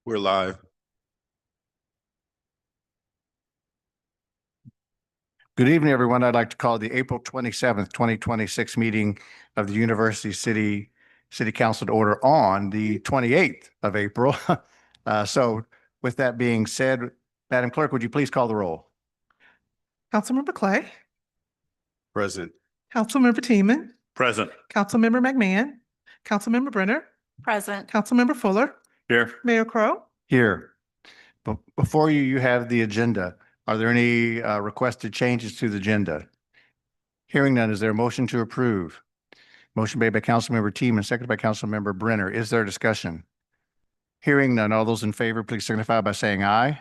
We're live. Good evening, everyone. I'd like to call the April 27th, 2026 meeting of the University City Council to order on the 28th of April. So with that being said, Madam Clerk, would you please call the roll? Councilmember Clay, Present. Councilmember Teeman, Present. Councilmember McMahon, Councilmember Brenner, Present. Councilmember Fuller, Here. Mayor Crowe. Here. But before you have the agenda. Are there any requested changes to the agenda? Hearing none, is there a motion to approve? Motion made by Councilmember Teeman, seconded by Councilmember Brenner. Is there discussion? Hearing none, all those in favor, please signify by saying aye.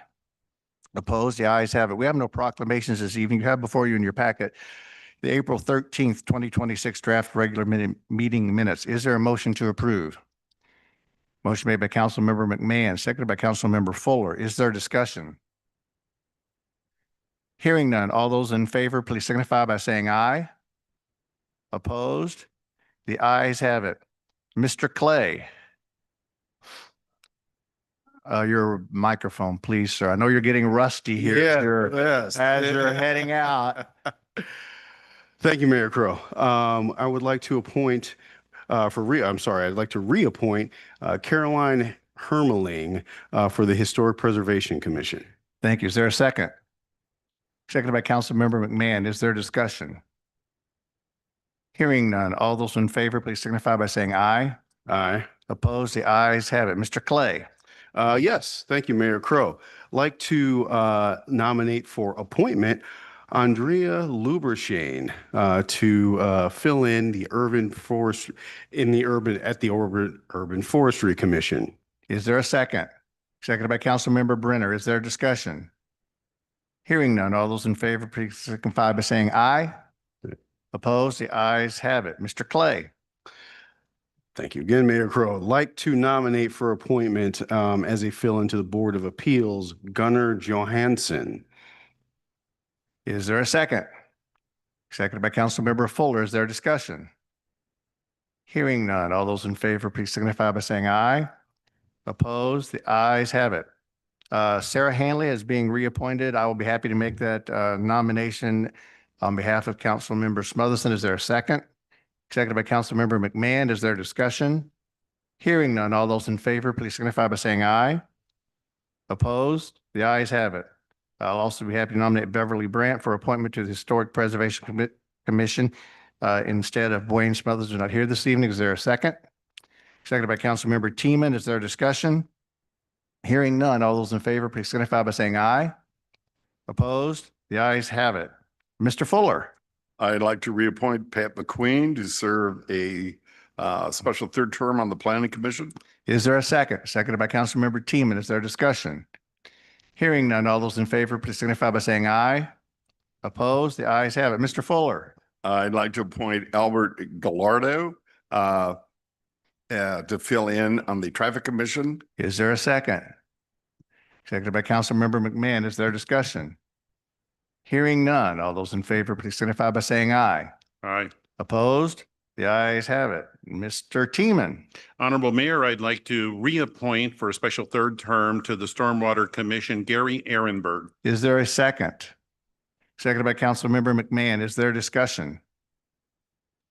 Opposed? The ayes have it. We have no proclamations this evening. You have before you in your packet the April 13th, 2026 draft regular meeting minutes. Is there a motion to approve? Motion made by Councilmember McMahon, seconded by Councilmember Fuller. Is there discussion? Hearing none, all those in favor, please signify by saying aye. Opposed? The ayes have it. Mr. Clay. Your microphone, please, sir. I know you're getting rusty here Yes. as you're heading out. Thank you, Mayor Crowe. I would like to appoint I'd like to reappoint Caroline Hermeling for the Historic Preservation Commission. Thank you. Is there a second? Seconded by Councilmember McMahon. Is there discussion? Hearing none. All those in favor, please signify by saying aye. Aye. Opposed? The ayes have it. Mr. Clay. Yes, thank you, Mayor Crowe. Like to nominate for appointment Andrea Lubershane to fill in the urban forestry commission. Is there a second? Seconded by Councilmember Brenner. Is there discussion? Hearing none. All those in favor, please signify by saying aye. Opposed? The ayes have it. Mr. Clay. Thank you again, Mayor Crowe. Like to nominate for appointment as a fill-in to the Board of Appeals, Gunnar Johansson. Is there a second? Seconded by Councilmember Fuller. Is there discussion? Hearing none. All those in favor, please signify by saying aye. Opposed? The ayes have it. Sarah Hanley is being reappointed. I will be happy to make that nomination on behalf of Councilmember Smotherson. Is there a second? Seconded by Councilmember McMahon. Is there discussion? Hearing none. All those in favor, please signify by saying aye. Opposed? The ayes have it. I'll also be happy to nominate Beverly Brandt for appointment to the Historic Preservation Commission instead of Wayne Smothers, who's not here this evening. Is there a second? Seconded by Councilmember Teeman. Is there discussion? Hearing none. All those in favor, please signify by saying aye. Opposed? The ayes have it. Mr. Fuller. I'd like to reappoint Pat McQueen to serve a special third term on the Planning Commission. Is there a second? Seconded by Councilmember Teeman. Is there discussion? Hearing none. All those in favor, please signify by saying aye. Opposed? The ayes have it. Mr. Fuller. I'd like to appoint Albert Gallardo to fill in on the Traffic Commission. Is there a second? Seconded by Councilmember McMahon. Is there discussion? Hearing none. All those in favor, please signify by saying aye. Aye. Opposed? The ayes have it. Mr. Teeman. Honorable Mayor, I'd like to reappoint for a special third term to the Stormwater Commission, Gary Ehrenberg. Is there a second? Seconded by Councilmember McMahon. Is there discussion?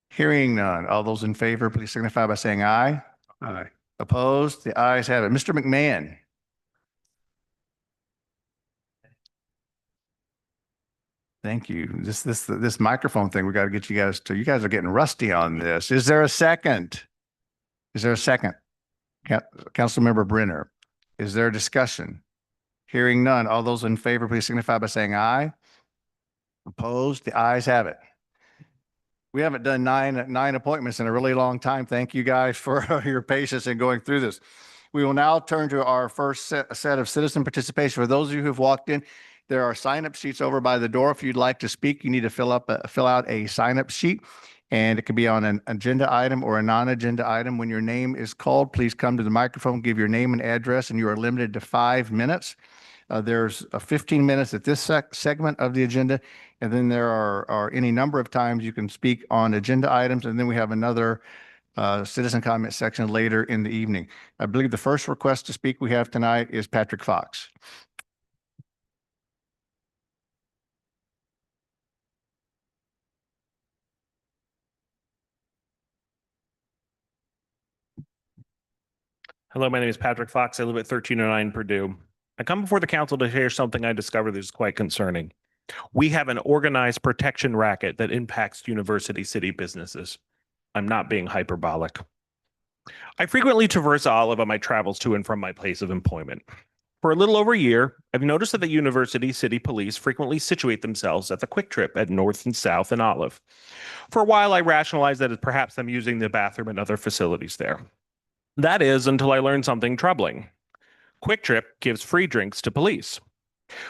Hearing none. All those in favor, please signify by saying aye. Aye. Opposed? The ayes have it. Mr. McMahon. Thank you. This microphone thing, we got to get you guys to, you guys are getting rusty on this. Is there a second? Is there a second? Councilmember Brenner. Is there a discussion? Hearing none. All those in favor, please signify by saying aye. Opposed? The ayes have it. We haven't done nine appointments in a really long time. Thank you guys for your patience in going through this. We will now turn to our first set of citizen participation. For those of you who've walked in, there are sign-up sheets over by the door. If you'd like to speak, you need to fill out a sign-up sheet, and it could be on an agenda item or a non-agenda item. When your name is called, please come to the microphone, give your name and address, and you are limited to 5 minutes. There's 15 minutes at this segment of the agenda, and then there are any number of times you can speak on agenda items, and then we have another citizen comment section later in the evening. I believe the first request to speak we have tonight is Patrick Fox. Hello, my name is Patrick Fox. I live at 1309 Purdue. I come before the council to share something I discovered that is quite concerning. We have an organized protection racket that impacts University City businesses. I'm not being hyperbolic. I frequently traverse Olive on my travels to and from my place of employment. For a little over a year, I've noticed that the University City Police frequently situate themselves at the Quick Trip at North and South and Olive. For a while, I rationalized that it's perhaps them using the bathroom and other facilities there. That is until I learned something troubling. Quick Trip gives free drinks to police.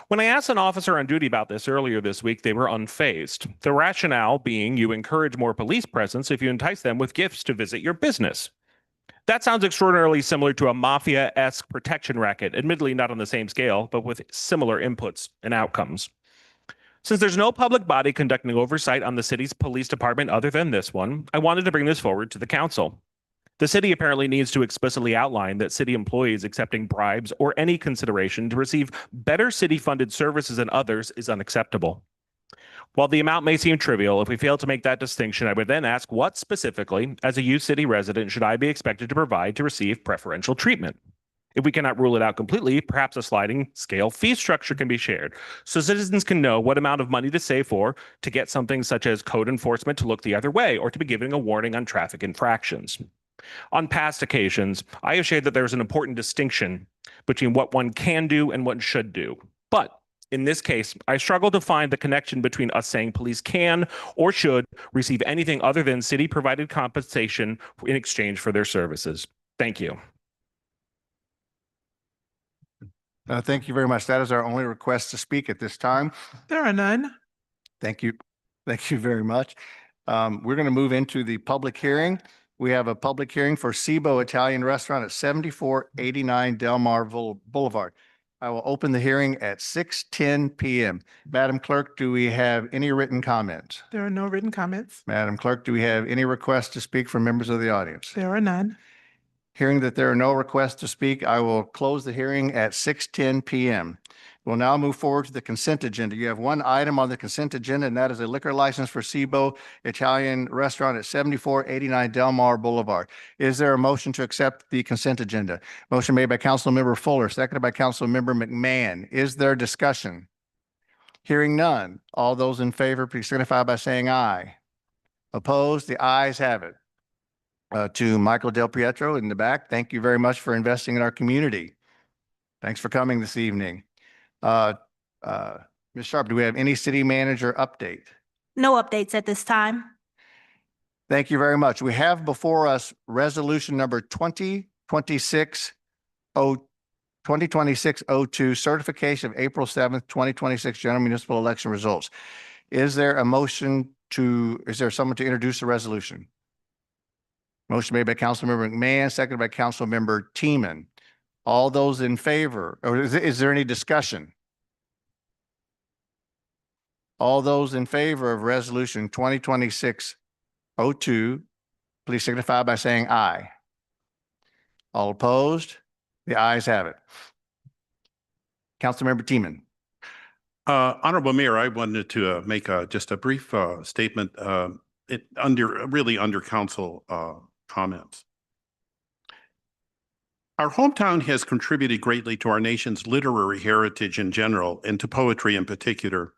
When I asked an officer on duty about this earlier this week, they were unfazed. The rationale being you encourage more police presence if you entice them with gifts to visit your business. That sounds extraordinarily similar to a mafia-esque protection racket, admittedly not on the same scale, but with similar inputs and outcomes. Since there's no public body conducting oversight on the city's police department other than this one, I wanted to bring this forward to the council. The city apparently needs to explicitly outline that city employees accepting bribes or any consideration to receive better city-funded services than others is unacceptable. While the amount may seem trivial, if we fail to make that distinction, I would then ask what specifically, as a U City resident, should I be expected to provide to receive preferential treatment? If we cannot rule it out completely, perhaps a sliding scale fee structure can be shared so citizens can know what amount of money to save for to get something such as code enforcement to look the other way or to be given a warning on traffic infractions. On past occasions, I have shared that there is an important distinction between what one can do and what should do. But in this case, I struggle to find the connection between us saying police can or should receive anything other than city-provided compensation in exchange for their services. Thank you. Thank you very much. That is our only request to speak at this time. There are none. Thank you. Thank you very much. We're going to move into the public hearing. We have a public hearing for Cibo Italian Restaurant at 7489 Delmar Boulevard. I will open the hearing at 6:10 p.m. Madam Clerk, do we have any written comments? There are no written comments. Madam Clerk, do we have any requests to speak from members of the audience? There are none. Hearing that there are no requests to speak, I will close the hearing at 6:10 p.m. We'll now move forward to the consent agenda. You have one item on the consent agenda, and that is a liquor license for Cibo Italian Restaurant at 7489 Delmar Boulevard. Is there a motion to accept the consent agenda? Motion made by Councilmember Fuller, seconded by Councilmember McMahon. Is there discussion? Hearing none. All those in favor, please signify by saying aye. Opposed? The ayes have it. To Michael Del Pietro in the back, thank you very much for investing in our community. Thanks for coming this evening. Ms. Sharp, do we have any city manager update? No updates at this time. Thank you very much. We have before us resolution number 2026-02, certification of April 7th, 2026 general municipal election results. Is there someone to introduce the resolution? Motion made by Councilmember McMahon, seconded by Councilmember Teeman. All those in favor, or is there any discussion? All those in favor of resolution 2026-02, please signify by saying aye. All opposed? The ayes have it. Councilmember Teeman. Honorable Mayor, I wanted to make just a brief statement under council comments. Our hometown has contributed greatly to our nation's literary heritage in general and to poetry in particular.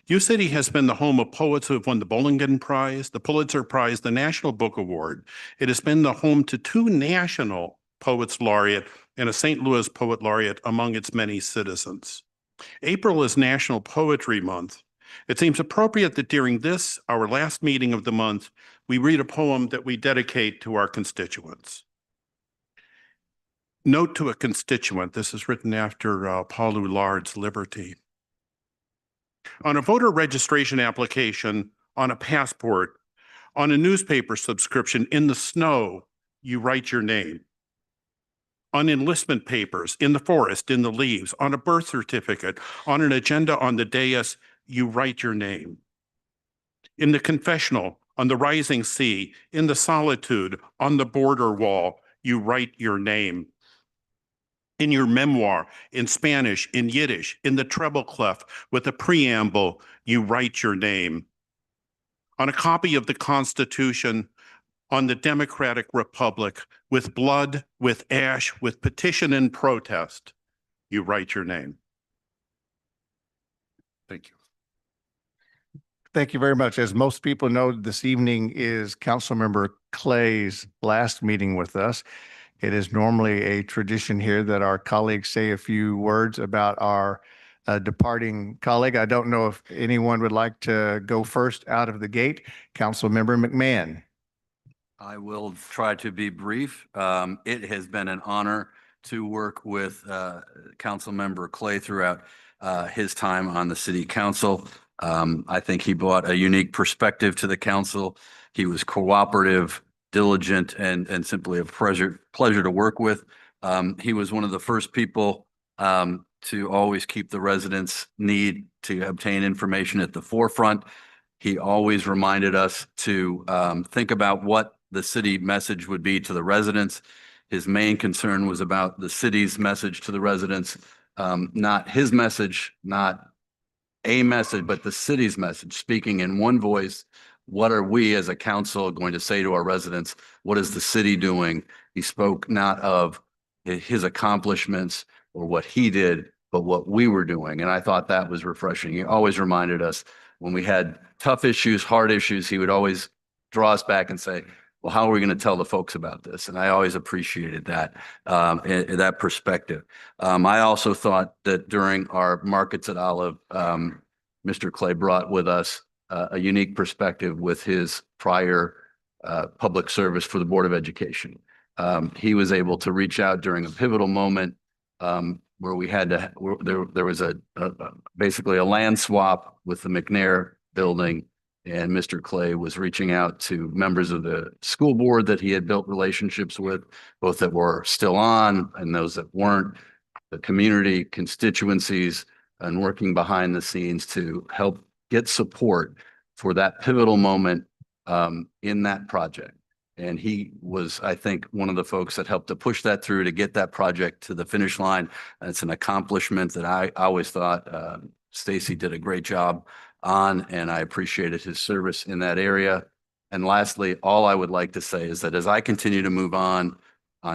U City has been the home of poets who have won the Bollingen Prize, the Pulitzer Prize, the National Book Award. It has been the home to 2 National Poets Laureate and a St. Louis Poet Laureate among its many citizens. April is National Poetry Month. It seems appropriate that during this, our last meeting of the month, we read a poem that we dedicate to our constituents. Note to a constituent, this is written after Paul Oulard's Liberty. On a voter registration application, on a passport, on a newspaper subscription, in the snow, you write your name. On enlistment papers, in the forest, in the leaves, on a birth certificate, on an agenda on the dais, you write your name. In the confessional, on the rising sea, in the solitude, on the border wall, you write your name. In your memoir, in Spanish, in Yiddish, in the treble clef, with a preamble, you write your name. On a copy of the Constitution, on the Democratic Republic, with blood, with ash, with petition and protest, you write your name. Thank you. Thank you very much. As most people know, this evening is Councilmember Clay's last meeting with us. It is normally a tradition here that our colleagues say a few words about our departing colleague. I don't know if anyone would like to go first out of the gate. Councilmember McMahon. I will try to be brief. It has been an honor to work with Councilmember Clay throughout his time on the city council. I think he brought a unique perspective to the council. He was cooperative, diligent, and simply a pleasure to work with. He was one of the first people to always keep the residents' need to obtain information at the forefront. He always reminded us to think about what the city message would be to the residents. His main concern was about the city's message to the residents, not his message, not a message, but the city's message, speaking in one voice. What are we as a council going to say to our residents? What is the city doing? He spoke not of his accomplishments or what he did, but what we were doing. And I thought that was refreshing. He always reminded us when we had tough issues, hard issues, he would always draw us back and say, well, how are we going to tell the folks about this? And I always appreciated that, that perspective. I also thought that during our Markets at Olive, Mr. Clay brought with us a unique perspective with his prior public service for the Board of Education. He was able to reach out during a pivotal moment where we had to, there was basically a land swap with the McNair building. And Mr. Clay was reaching out to members of the school board that he had built relationships with, both that were still on and those that weren't, the community, constituencies, and working behind the scenes to help get support for that pivotal moment in that project. And he was, I think, one of the folks that helped to push that through to get that project to the finish line. It's an accomplishment that I always thought Stacy did a great job on, and I appreciated his service in that area. And lastly, all I would like to say is that as I continue to move on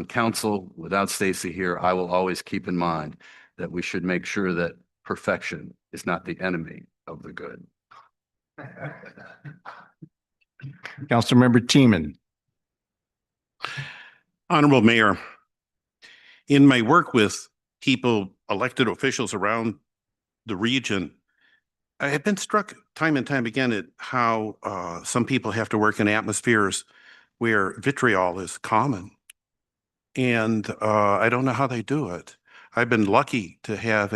council without Stacy here, I will always keep in mind that we should make sure that perfection is not the enemy of the good. Councilmember Teeman. Honorable Mayor, in my work with people, elected officials around the region, I have been struck time and time again at how some people have to work in atmospheres where vitriol is common. And I don't know how they do it. I've been lucky to have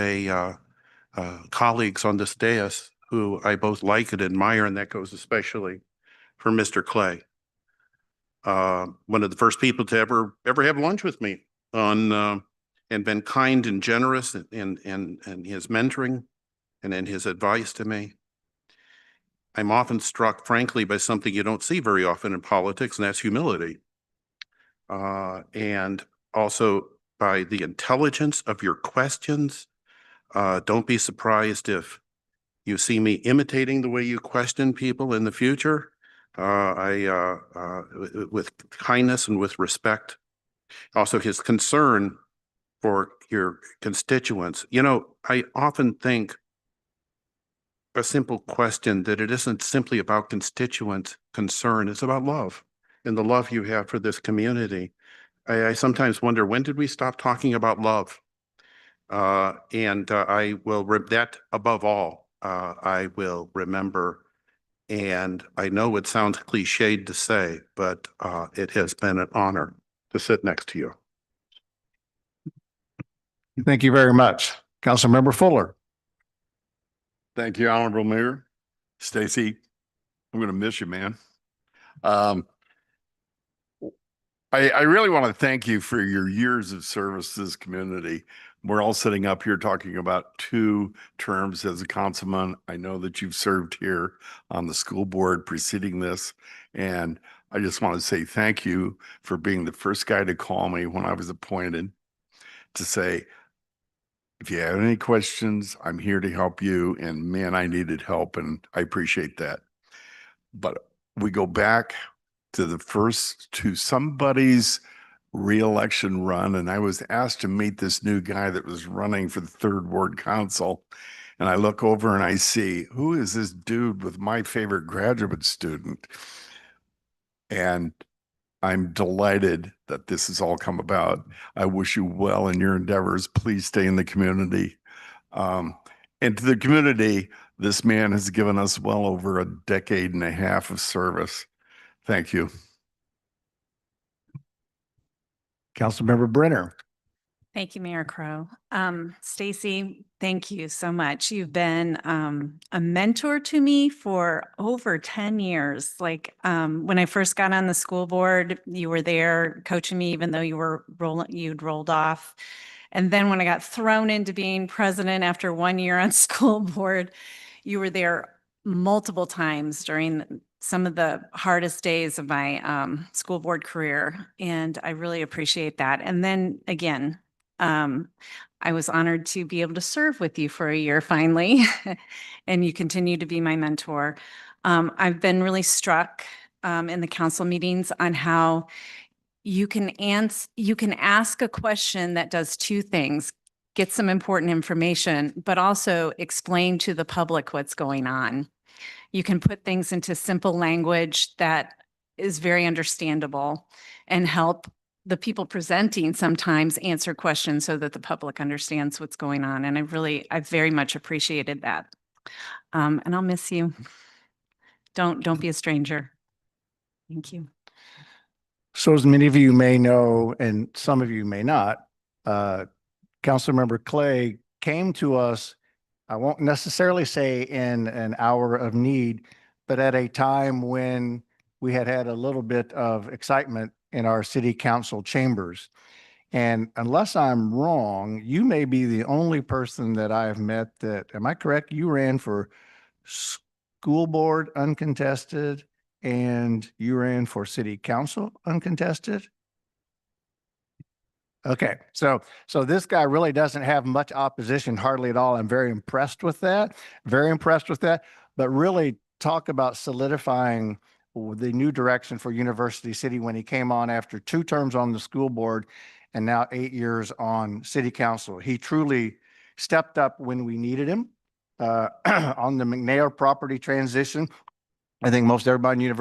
colleagues on this dais who I both like and admire, and that goes especially for Mr. Clay. One of the first people to ever have lunch with me on and been kind and generous in his mentoring and in his advice to me. I'm often struck, frankly, by something you don't see very often in politics, and that's humility. And also by the intelligence of your questions. Don't be surprised if you see me imitating the way you question people in the future. With kindness and with respect. Also, his concern for your constituents. You know, I often think a simple question that it isn't simply about constituent concern, it's about love and the love you have for this community. I sometimes wonder, when did we stop talking about love? I will, that above all, I will remember. And I know it sounds cliched to say, but it has been an honor to sit next to you. Thank you very much. Councilmember Fuller. Thank you, Honorable Mayor. Stacy, I'm going to miss you, man. I really want to thank you for your years of service to this community. we're all sitting up here talking about 2 terms as a councilman. I know that you've served here on the school board preceding this. And I just want to say thank you for being the first guy to call me when I was appointed to say, if you have any questions, I'm here to help you. And man, I needed help and I appreciate that. But we go back to somebody's reelection run, and I was asked to meet this new guy that was running for the Third Ward Council. And I look over and I see, who is this dude with my favorite graduate student? And I'm delighted that this has all come about. I wish you well in your endeavors. Please stay in the community. And to the community, this man has given us well over a decade and a half of service. Thank you. Councilmember Brenner. Thank you, Mayor Crow. Stacy, thank you so much. You've been a mentor to me for over 10 years. Like when I first got on the school board, you were there coaching me, even though you'd rolled off. And then when I got thrown into being president after 1 year on school board, you were there multiple times during some of the hardest days of my school board career. And I really appreciate that. And then again, I was honored to be able to serve with you for a year finally, and you continue to be my mentor. I've been really struck in the council meetings on how you can ask a question that does 2 things: get some important information, but also explain to the public what's going on. You can put things into simple language that is very understandable and help the people presenting sometimes answer questions so that the public understands what's going on. And I very much appreciated that. And I'll miss you. Don't be a stranger. Thank you. So as many of you may know, and some of you may not, Councilmember Clay came to us, I won't necessarily say in an hour of need, but at a time when we had a little bit of excitement in our city council chambers. And unless I'm wrong, you may be the only person that I have met that, am I correct? You ran for school board uncontested and you ran for city council uncontested? Okay, so this guy really doesn't have much opposition, hardly at all. I'm very impressed with that, but really talk about solidifying the new direction for University City when he came on after 2 terms on the school board and now 8 years on city council. He truly stepped up when we needed him on the McNair property transition. I think most everybody in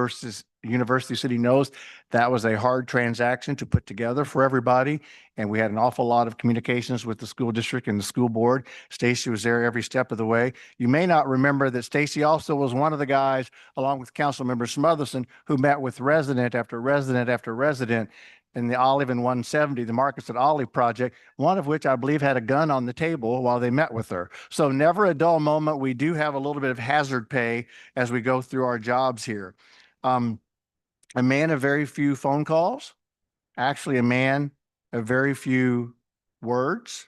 University City knows that was a hard transaction to put together for everybody. And we had an awful lot of communications with the school district and the school board. Stacy was there every step of the way. You may not remember that Stacy also was one of the guys, along with Councilmember Smotherson, who met with resident after resident after resident in the Olive and 170, the Marcus at Olive project, one of which I believe had a gun on the table while they met with her. So never a dull moment. We do have a little bit of hazard pay as we go through our jobs here. A man of very few phone calls, actually a man of very few words,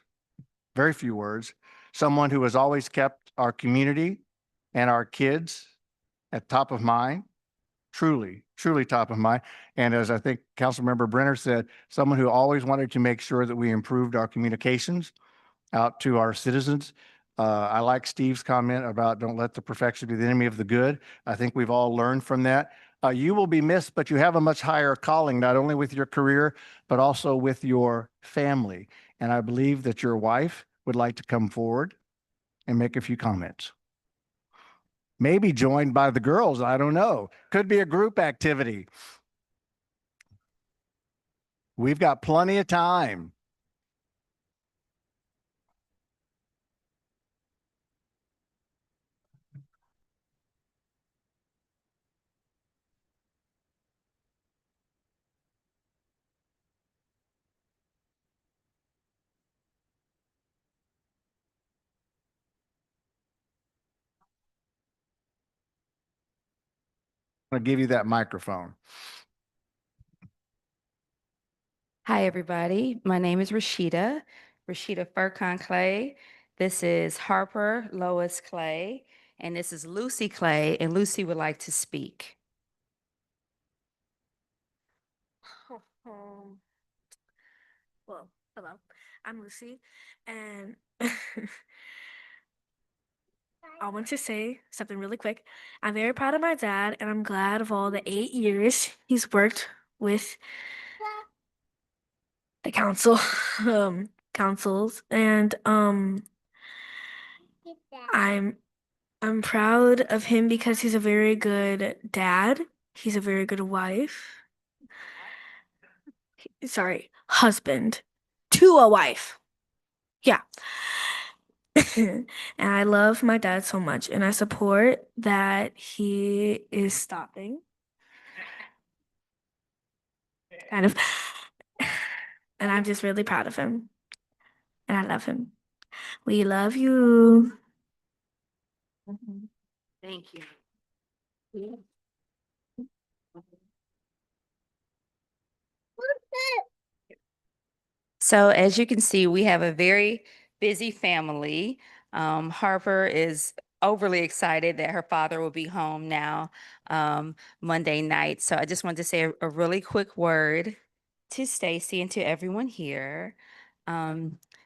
someone who has always kept our community and our kids at top of mind, truly top of mind. And as I think Councilmember Brenner said, someone who always wanted to make sure that we improved our communications out to our citizens. I like Steve's comment about don't let the perfection be the enemy of the good. I think we've all learned from that. You will be missed, but you have a much higher calling, not only with your career, but also with your family. And I believe that your wife would like to come forward and make a few comments. Maybe joined by the girls, I don't know. Could be a group activity. We've got plenty of time. I'll give you that microphone. Hi, everybody. My name is Rashida, Rashida Furcon Clay. This is Harper Lois Clay. And this is Lucy Clay, and Lucy would like to speak. Well, hello, I'm Lucy, and I want to say something really quick. I'm very proud of my dad, and I'm glad of all the 8 years he's worked with the council, councils, and I'm I'm proud of him because he's a very good dad. He's a very good wife. Sorry, husband to a wife. Yeah. And I love my dad so much, and I support that he is stopping. Kind of. And I'm just really proud of him. And I love him. We love you. Thank you. So as you can see, we have a very busy family. Harper is overly excited that her father will be home now Monday night. So I just wanted to say a really quick word to Stacy and to everyone here.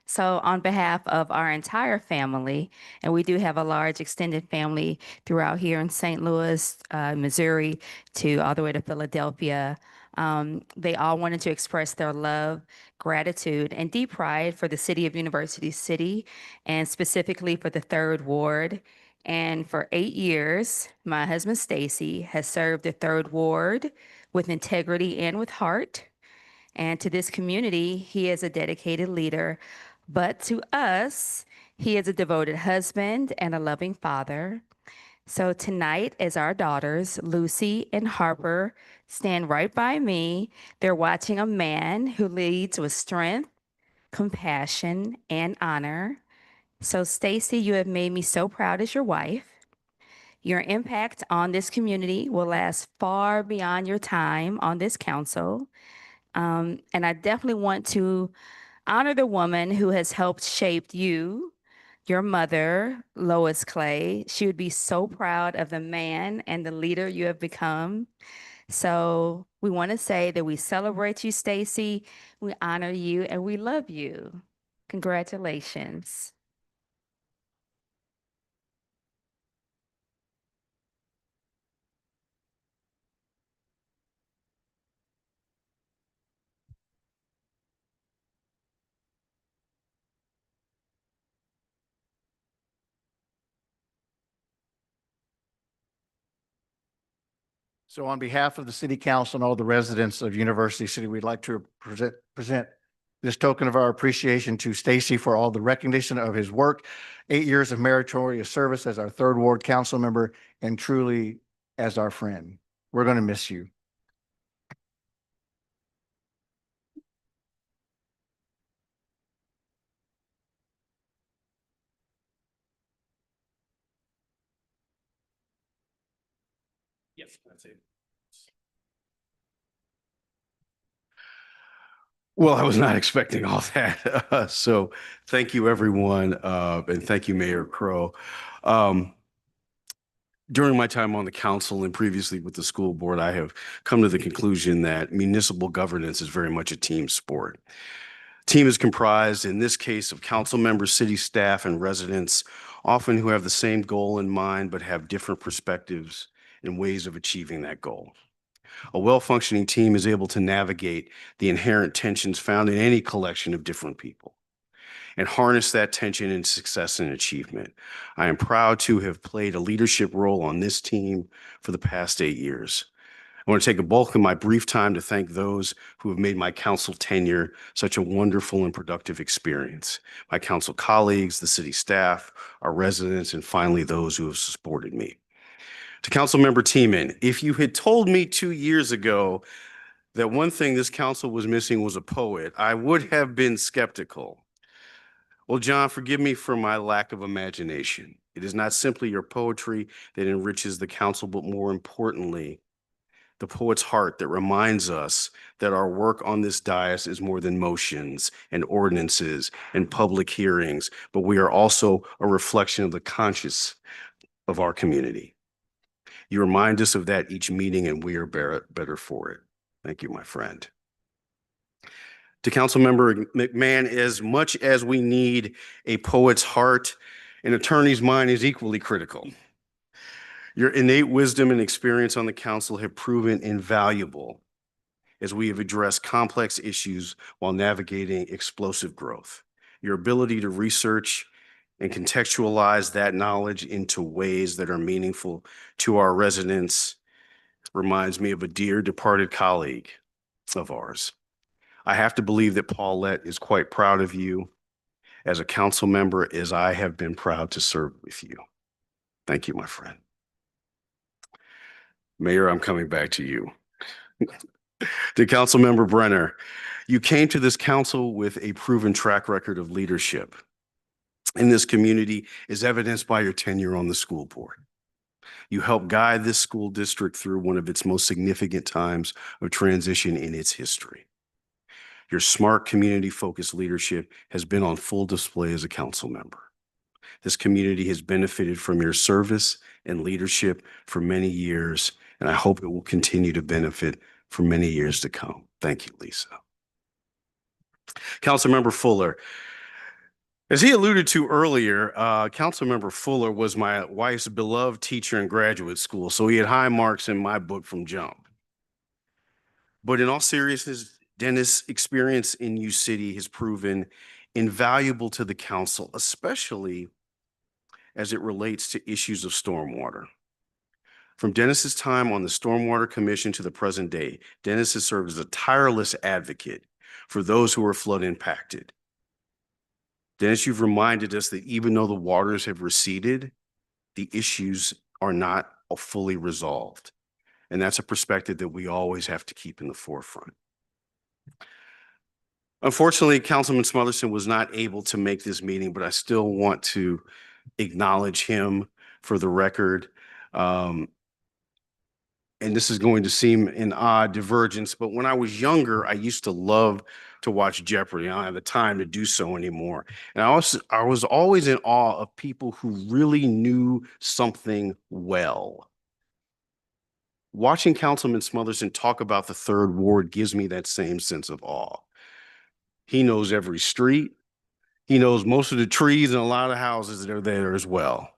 So on behalf of our entire family, and we do have a large extended family throughout here in St. Louis, Missouri, to all the way to Philadelphia. They all wanted to express their love, gratitude, and deep pride for the city of University City, and specifically for the Third Ward. And for 8 years, my husband Stacy has served the Third Ward with integrity and with heart. And to this community, he is a dedicated leader. But to us, he is a devoted husband and a loving father. So tonight, as our daughters, Lucy and Harper, stand right by me, they're watching a man who leads with strength, compassion, and honor. So Stacy, you have made me so proud as your wife. Your impact on this community will last far beyond your time on this council. And I definitely want to honor the woman who has helped shape you, your mother, Lois Clay. She would be so proud of the man and the leader you have become. So we want to say that we celebrate you, Stacy. We honor you and we love you. Congratulations. So on behalf of the city council and all the residents of University City, we'd like to present this token of our appreciation to Stacy for all the recognition of his work, 8 years of meritorious service as our Third Ward council member, and truly as our friend. We're going to miss you. Yes, that's it. Well, I was not expecting all that. So thank you, everyone. And thank you, Mayor Crow. During my time on the council and previously with the school board, I have come to the conclusion that municipal governance is very much a team sport. Team is comprised, in this case, of council members, city staff, and residents, often who have the same goal in mind, but have different perspectives and ways of achieving that goal. A well-functioning team is able to navigate the inherent tensions found in any collection of different people and harness that tension in success and achievement. I am proud to have played a leadership role on this team for the past 8 years. I want to take a bulk of my brief time to thank those who have made my council tenure such a wonderful and productive experience. My council colleagues, the city staff, our residents, and finally those who have supported me. To Councilmember Teeman, if you had told me 2 years ago that one thing this council was missing was a poet, I would have been skeptical. Well, John, forgive me for my lack of imagination. It is not simply your poetry that enriches the council, but more importantly, the poet's heart that reminds us that our work on this dais is more than motions and ordinances and public hearings, but we are also a reflection of the conscience of our community. You remind us of that each meeting, and we are better for it. Thank you, my friend. To Councilmember McMahon, as much as we need a poet's heart, an attorney's mind is equally critical. Your innate wisdom and experience on the council have proven invaluable as we have addressed complex issues while navigating explosive growth. Your ability to research and contextualize that knowledge into ways that are meaningful to our residents reminds me of a dear departed colleague of ours. I have to believe that Paulette is quite proud of you as a council member, as I have been proud to serve with you. Thank you, my friend. Mayor, I'm coming back to you. To Councilmember Brenner, you came to this council with a proven track record of leadership in this community, is evidenced by your tenure on the school board. You helped guide this school district through one of its most significant times of transition in its history. Your smart, community-focused leadership has been on full display as a council member. This community has benefited from your service and leadership for many years, and I hope it will continue to benefit for many years to come. Thank you, Lisa. Councilmember Fuller, as he alluded to earlier, Councilmember Fuller was my wife's beloved teacher in graduate school, so he had high marks in my book from jump. But in all seriousness, Dennis' experience in U City has proven invaluable to the council, especially as it relates to issues of stormwater. From Dennis's time on the Stormwater Commission to the present day, Dennis has served as a tireless advocate for those who are flood impacted. Dennis, you've reminded us that even though the waters have receded, the issues are not fully resolved. And that's a perspective that we always have to keep in the forefront. Unfortunately, Councilman Smotherson was not able to make this meeting, but I still want to acknowledge him for the record. And this is going to seem an odd divergence, but when I was younger, I used to love to watch Jeopardy. I don't have the time to do so anymore. And I was always in awe of people who really knew something well. Watching Councilman Smotherson talk about the Third Ward gives me that same sense of awe. He knows every street. He knows most of the trees and a lot of houses that are there as well.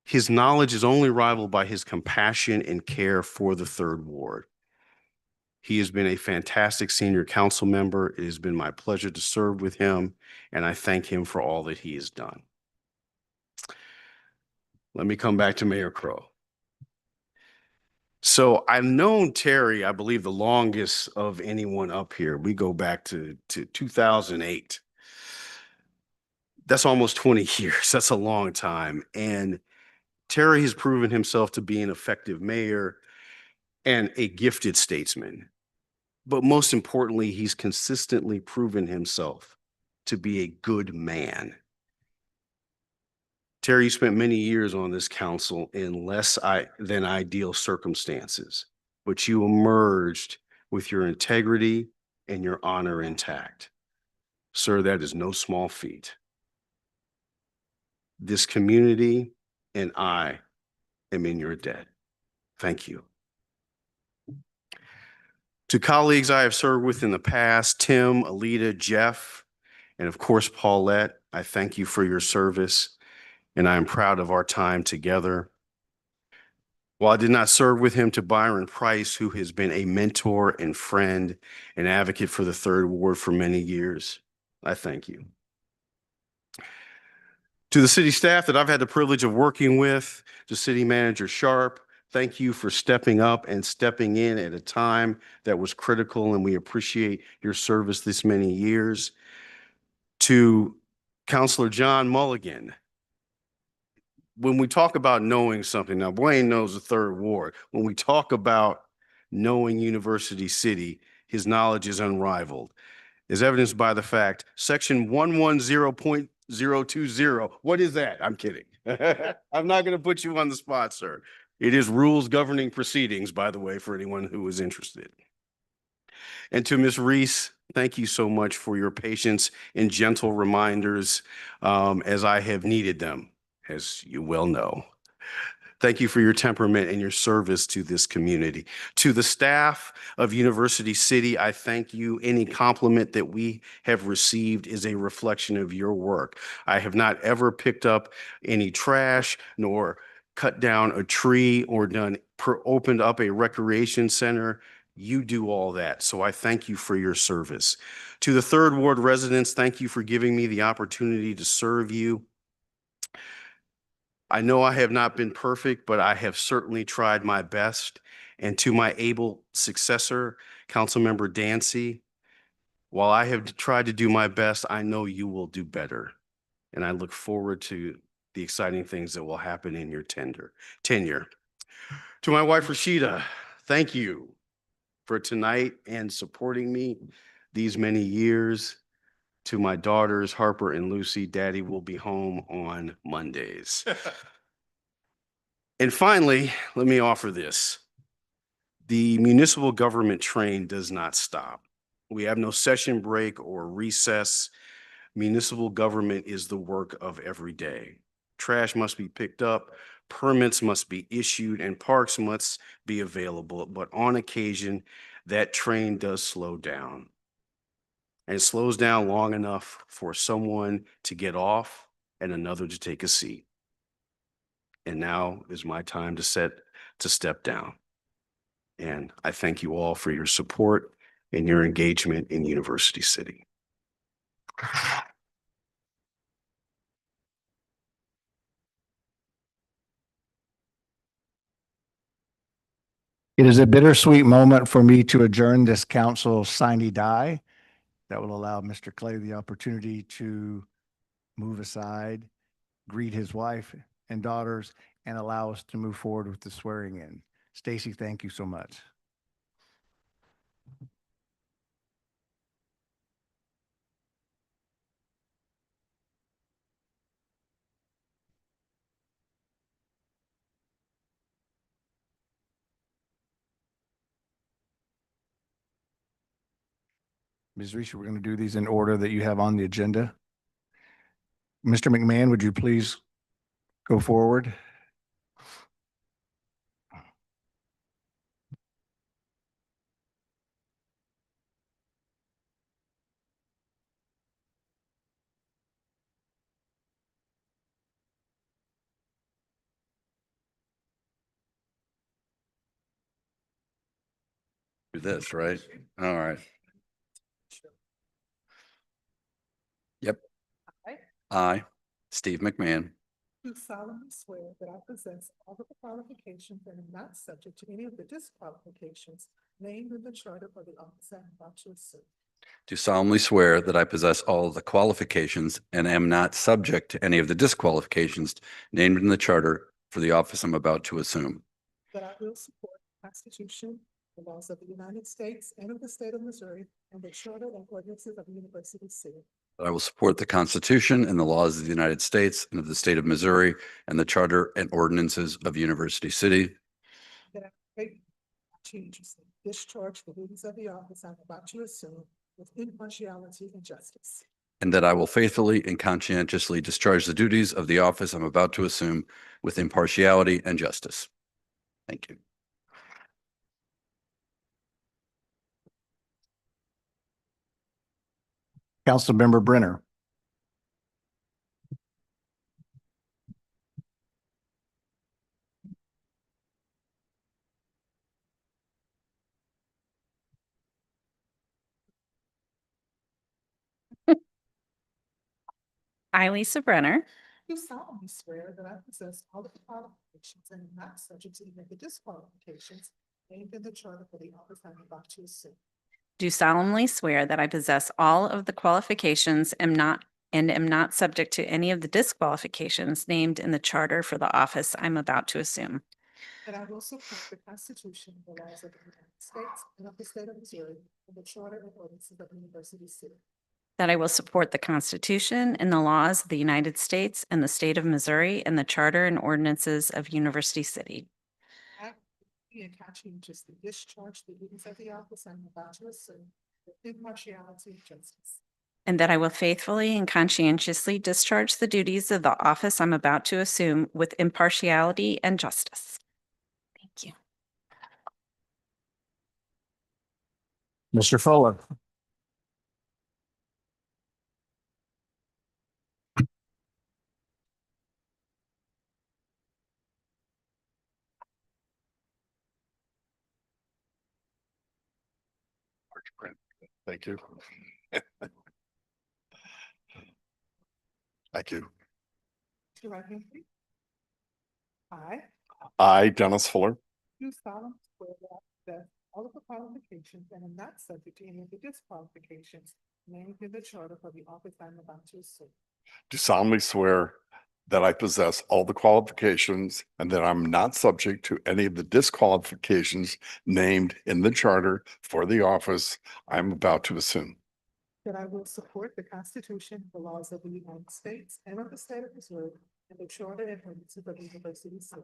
His knowledge is only rivaled by his compassion and care for the Third Ward. He has been a fantastic senior council member. It has been my pleasure to serve with him, and I thank him for all that he has done. Let me come back to Mayor Crow. So I've known Terry, I believe, the longest of anyone up here. We go back to 2008. That's almost 20 years. That's a long time. And Terry has proven himself to be an effective mayor and a gifted statesman. But most importantly, he's consistently proven himself to be a good man. Terry, you spent many years on this council in less than ideal circumstances, but you emerged with your integrity and your honor intact. Sir, that is no small feat. This community and I am in your debt. Thank you. To colleagues I have served with in the past, Tim, Alita, Jeff, and of course, Paulette, I thank you for your service, and I am proud of our time together. While I did not serve with him, to Byron Price, who has been a mentor and friend and advocate for the Third Ward for many years, I thank you. To the city staff that I've had the privilege of working with, to City Manager Sharp, thank you for stepping up and stepping in at a time that was critical, and we appreciate your service this many years. To Councilor John Mulligan, when we talk about knowing something, now Blaine knows the Third Ward. When we talk about knowing University City, his knowledge is unrivaled, as evidenced by the fact, section 110.020. What is that? I'm kidding. I'm not going to put you on the spot, sir. It is rules governing proceedings, by the way, for anyone who is interested. And to Ms. Reese, thank you so much for your patience and gentle reminders as I have needed them, as you well know. Thank you for your temperament and your service to this community. To the staff of University City, I thank you. Any compliment that we have received is a reflection of your work. I have not ever picked up any trash, nor cut down a tree, or opened up a recreation center. You do all that. So I thank you for your service. To the Third Ward residents, thank you for giving me the opportunity to serve you. I know I have not been perfect, but I have certainly tried my best. And to my able successor, Councilmember Dancy, while I have tried to do my best, I know you will do better. And I look forward to the exciting things that will happen in your tenure. To my wife, Rashida, thank you for tonight and supporting me these many years. To my daughters, Harper and Lucy, Daddy will be home on Mondays. And finally, let me offer this. The municipal government train does not stop. We have no session break or recess. Municipal government is the work of every day. Trash must be picked up, permits must be issued, and parks must be available. But on occasion, that train does slow down. And it slows down long enough for someone to get off and another to take a seat. And now is my time to step down. And I thank you all for your support and your engagement in University City. It is a bittersweet moment for me to adjourn this council sine die. That will allow Mr. Clay the opportunity to move aside, greet his wife and daughters, and allow us to move forward with the swearing in. Stacy, thank you so much. Ms. Reese, we're going to do these in order that you have on the agenda. Mr. McMahon, would you please go forward? Do this, right? All right. Yep. I, Steve McMahon, Do solemnly swear that I possess all of the qualifications and am not subject to any of the disqualifications named in the charter for the office I am about to assume. do solemnly swear that I possess all of the qualifications and am not subject to any of the disqualifications named in the charter for the office I'm about to assume. That I will support the Constitution, the laws of the United States and of the state of Missouri, and the charter and ordinances of University City. That I will support the Constitution and the laws of the United States and of the state of Missouri and the charter and ordinances of University City. That I faithfully, conscientiously discharge the duties of the office I am about to assume with impartiality and justice. And that I will faithfully and conscientiously discharge the duties of the office I'm about to assume with impartiality and justice. Thank you. Councilmember Brenner. I, Lisa Brenner, Do solemnly swear that I possess all of the qualifications and am not subject to any of the disqualifications named in the charter for the office I am about to assume. do solemnly swear that I possess all of the qualifications and am not subject to any of the disqualifications named in the charter for the office I'm about to assume. That I will support the Constitution, the laws of the United States and of the state of Missouri, and the charter and ordinances of University City. That I will support the Constitution and the laws of the United States and the state of Missouri and the charter and ordinances of University City. and conscientiously discharge the duties of the office I am about to assume with impartiality and justice. and that I will faithfully and conscientiously discharge the duties of the office I'm about to assume with impartiality and justice. Thank you. Mr. Fuller. Large print. Thank you. Thank you. Raise your right hand, please. I, Dennis Fuller, Do solemnly swear that I possess all of the qualifications and am not subject to any of the disqualifications named in the charter for the office I am about to assume. do solemnly swear that I possess all the qualifications and that I'm not subject to any of the disqualifications named in the charter for the office I'm about to assume. That I will support the Constitution, the laws of the United States and of the state of Missouri, and the charter and ordinances of the University City.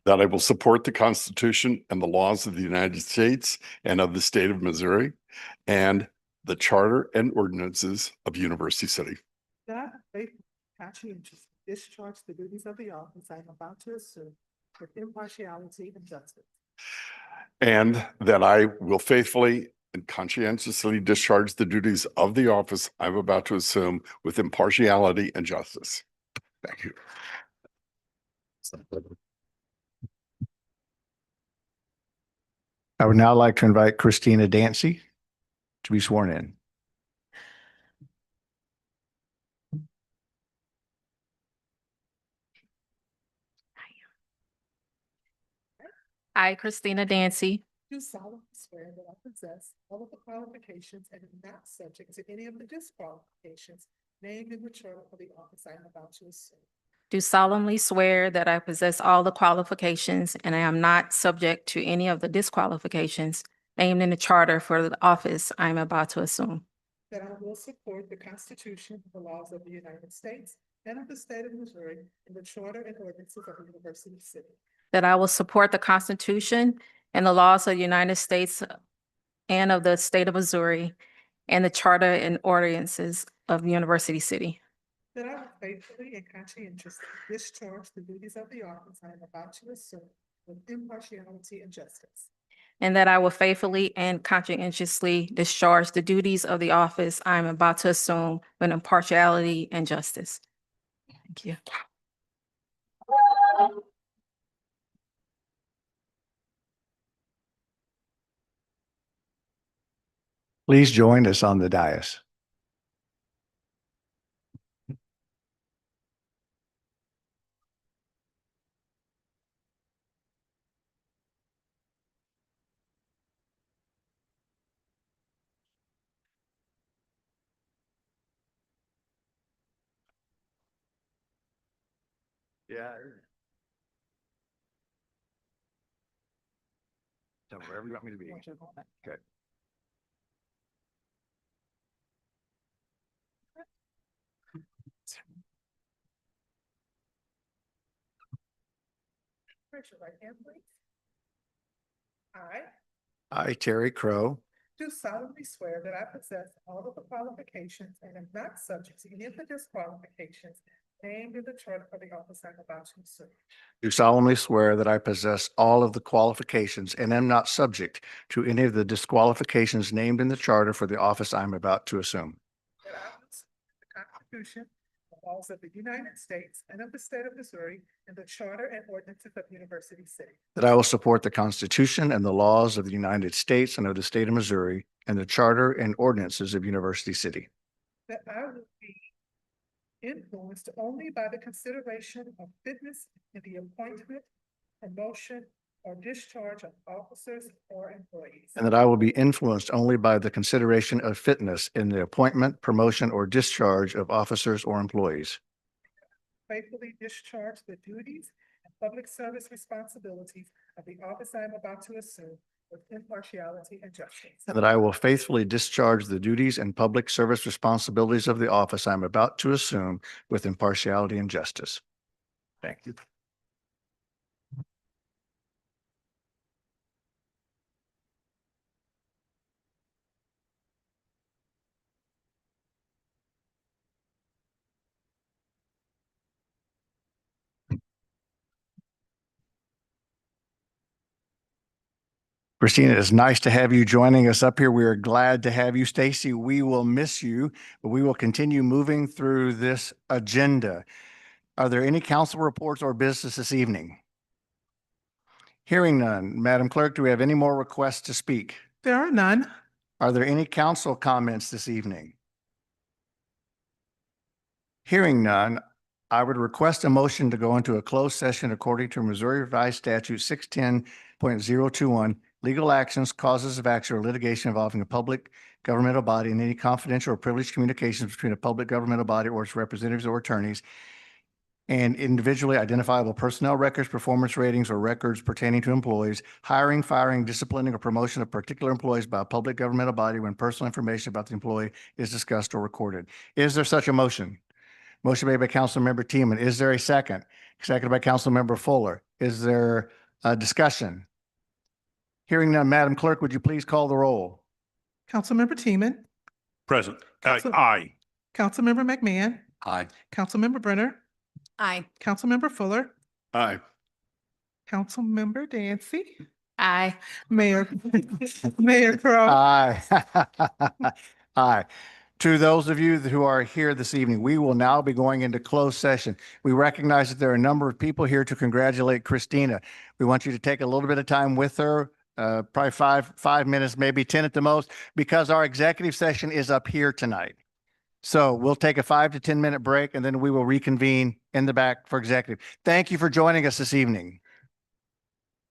That I will support the Constitution and the laws of the United States and of the state of Missouri and the charter and ordinances of University City. That I will faithfully, conscientiously discharge the duties of the office I am about to assume with impartiality and justice. And that I will faithfully and conscientiously discharge the duties of the office I'm about to assume with impartiality and justice. Thank you. I would now like to invite Christina Dancy to be sworn in. I, Christina Dancy, Do solemnly swear that I possess all of the qualifications and am not subject to any of the disqualifications named in the charter for the office I am about to assume. do solemnly swear that I possess all the qualifications and I am not subject to any of the disqualifications named in the charter for the office I am about to assume. That I will support the Constitution, the laws of the United States and of the state of Missouri, and the charter and ordinances of the University City. That I will support the Constitution and the laws of the United States and of the state of Missouri and the charter and ordinances of University City. That I will faithfully and conscientiously discharge the duties of the office I am about to assume with impartiality and justice. And that I will faithfully and conscientiously discharge the duties of the office I am about to assume with impartiality and justice. Thank you. Please join us on the dais. Yeah. So wherever you want me to be. Okay. Raise your right hand, please. I I, Terry Crow, do solemnly swear that I possess all of the qualifications and am not subject to any of the disqualifications named in the charter for the office I'm about to assume. do solemnly swear that I possess all of the qualifications and am not subject to any of the disqualifications named in the charter for the office I'm about to assume. That I will support the Constitution, the laws of the United States and of the state of Missouri, and the charter and ordinances of University City. That I will support the Constitution and the laws of the United States and of the state of Missouri and the charter and ordinances of University City. That I will be influenced only by the consideration of fitness in the appointment, promotion, or discharge of officers or employees. And that I will be influenced only by the consideration of fitness in the appointment, promotion, or discharge of officers or employees. Faithfully discharge the duties and public service responsibilities of the office I am about to assume with impartiality and justice. And that I will faithfully discharge the duties and public service responsibilities of the office I'm about to assume with impartiality and justice. Thank you. Christina, it's nice to have you joining us up here. We are glad to have you. Stacy, we will miss you, but we will continue moving through this agenda. Are there any council reports or business this evening? Hearing none. Madam Clerk, do we have any more requests to speak? There are none. Are there any council comments this evening? Hearing none, I would request a motion to go into a closed session according to Missouri Revised Statute 610.021, legal actions, causes of action, or litigation involving a public governmental body and any confidential or privileged communications between a public governmental body or its representatives or attorneys and individually identifiable personnel records, performance ratings, or records pertaining to employees, hiring, firing, disciplining, or promotion of particular employees by a public governmental body when personal information about the employee is discussed or recorded. Is there such a motion? Motion made by Councilmember Teeman. Is there a second? Seconded by Councilmember Fuller. Is there a discussion? Hearing none, Madam Clerk, would you please call the roll? Councilmember Teeman, Present. Council- Aye. Councilmember McMahon, Aye. Councilmember Brenner, Aye. Councilmember Fuller, Aye. Councilmember Dancy, Aye. Mayor Crowe. Aye. Aye. To those of you who are here this evening, we will now be going into closed session. We recognize that there are a number of people here to congratulate Christina. We want you to take a little bit of time with her, probably five minutes, maybe 10 at the most, because our executive session is up here tonight. So we'll take a 5 to 10 minute break and then we will reconvene in the back for executive. Thank you for joining us this evening.